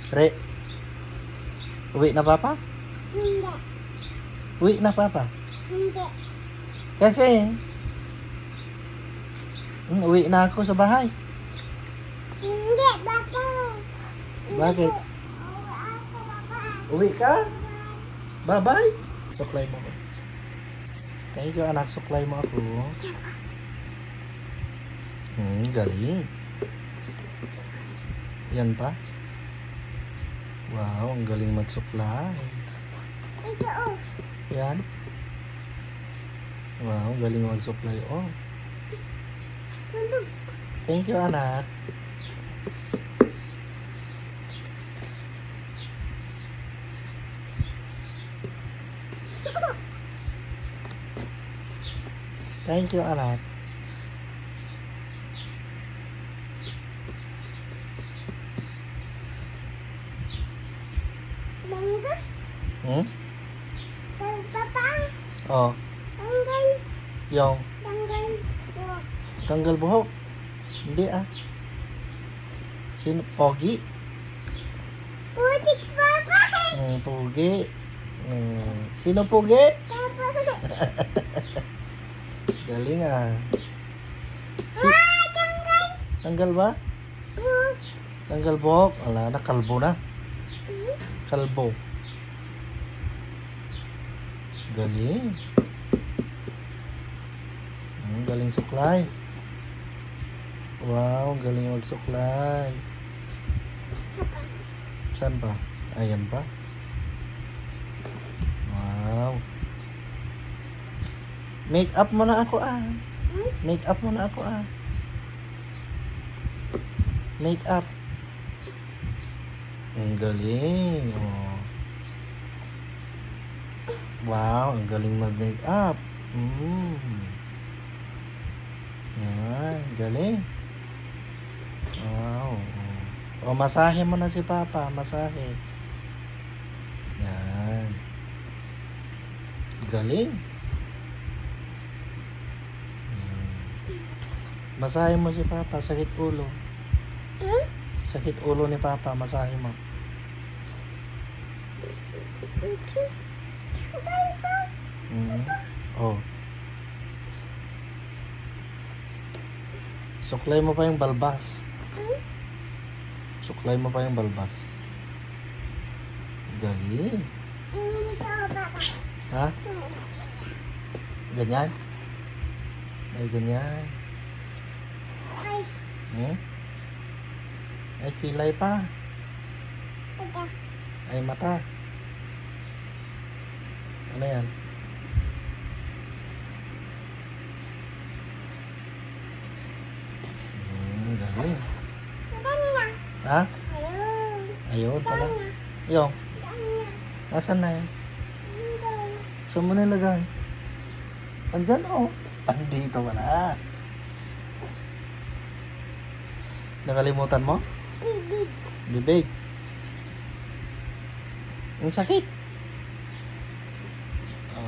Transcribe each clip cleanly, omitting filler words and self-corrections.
Re, uwi na papa? Hindi. Uwi na papa? Hindi. Kasi, uwi na ako sa bahay. Hindi, Papa. Bakit? Ako, Papa. Uwi ka? Bye-bye. Suklay mo ako. Thank you anak, suklay mo ako. Galing. Yan pa? Wow, ang galing magsuklay. Ito, oh. Yan. Wow, ang galing magsuklay. Oh, Tulog. thank you anak. Thank you anak. Tanggal. Hmm? Papa. Oh, Tanggal. yung Tanggal. Oh. tanggal buhok. Hindi ah. Sino? Pogi? Putik, Papa. Pogi. Sino pogi? Papa. Galing ah. Wah, tanggal. Tanggal ba? Oh. Tanggal buhok. Wala na, kalbo na. Kalbo. Galing. Galing suklay. Wow, galing magsuklay. Saan ba? Ayan ba? Wow. Make up mo na ako ah. Make up mo na ako ah. Make up. Ang galing. Oh. Wow, ang galing mag-make up. Yan, galing. Wow. O, masahe mo na si Papa. Masahe. Yan. Galing. Masahe mo si Papa. Sakit ulo. Sakit ulo ni Papa. Masahe mo. Oh. Suklay mo pa yung balbas. Suklay mo pa yung balbas. Galing. Ha? Ganyan? Ay, ganyan. Ay, kilay pa. Ay, mata. Ano yan? Galing. Ha? Ayun pala. Yung. Nasaan na yan? Saan mo nilagay? Andyan oh. Andito wala. Nakalimutan mo? Bibig. Ang sakit.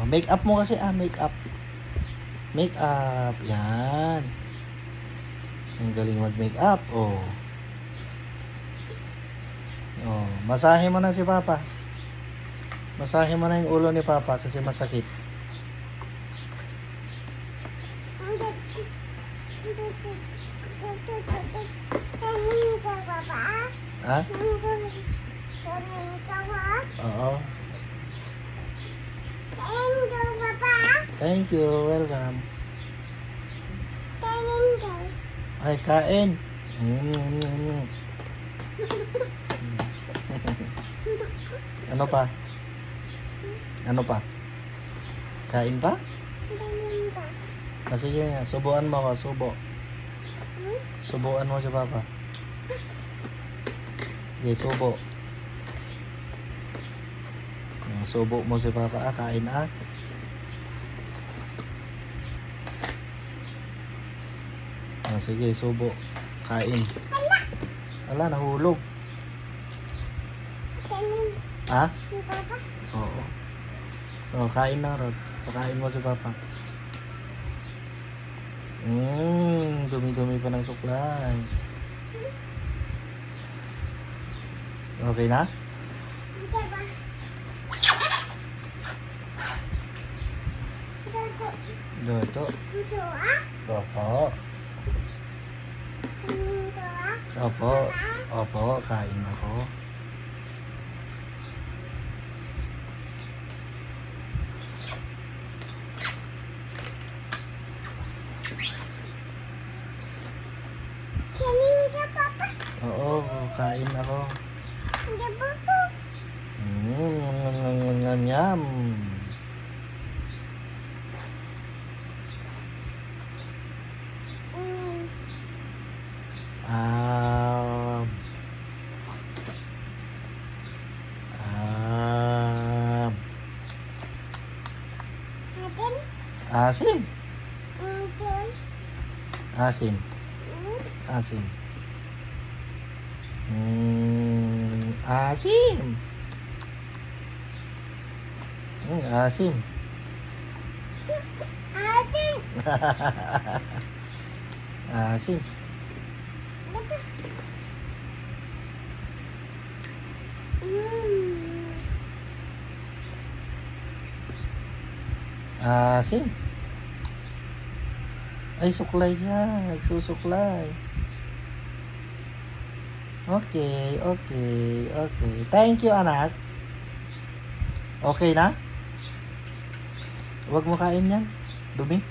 Make up mo kasi make up. Make up. Yan. Ang galing mag-make up. Oh. Oh, masahe mo na si Papa. Masahe mo na yung ulo ni Papa kasi masakit. Ha? Oo. Thank you. Welcome. Ay, kain. Ano pa? Ano pa? Kain pa? Sige nga, subuan mo ako, subo. Subuan mo si Papa. Okay, subo. Subo mo si Papa, kain ah. Sige, subo. Kain. Wala, nahulog. Ha? Oo. Oh, kain na Rod. Pakain mo si Papa. Dumi-dumi pa ng suklay. Okay na? Hindi ba? Luto. Ito ah? Opo. Ito ah? Opo. Opo, kain ako. Kanin ka, Papa? Oo, kain ako. Hindi ba po? Yum, yum. Mm. Um, um, Natin? asim. Natin? Asim. Mm. Asim. Asim. Asim. Atin? Asim. Hindi ba? Mm. Asim. Ay, suklay siya. Nagsusuklay. Okay, okay, okay. Thank you, anak. Okay na? Huwag mo kain yan. Dumi.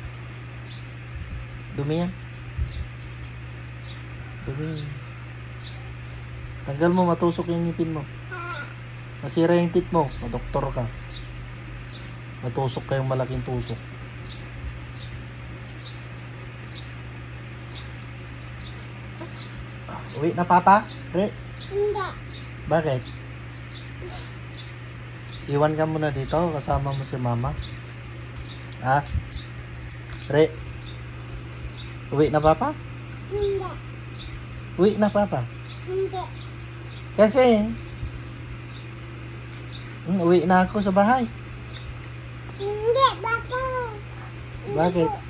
Dumi yan. Dumi. Tanggal mo, matusok yung ngipin mo. Ah. Masira yung teeth mo. Madoktor ka. Matusok kayong malaking tusok. Uwi na, Papa? Re? Hindi. Bakit? Iwan ka muna dito, kasama mo si Mama. Ha? Re? Uwi na, Papa? Hindi. Uwi na, Papa. Hindi. Kasi, uwi na ako sa bahay. Hindi, Papa. Hindi Bakit? po.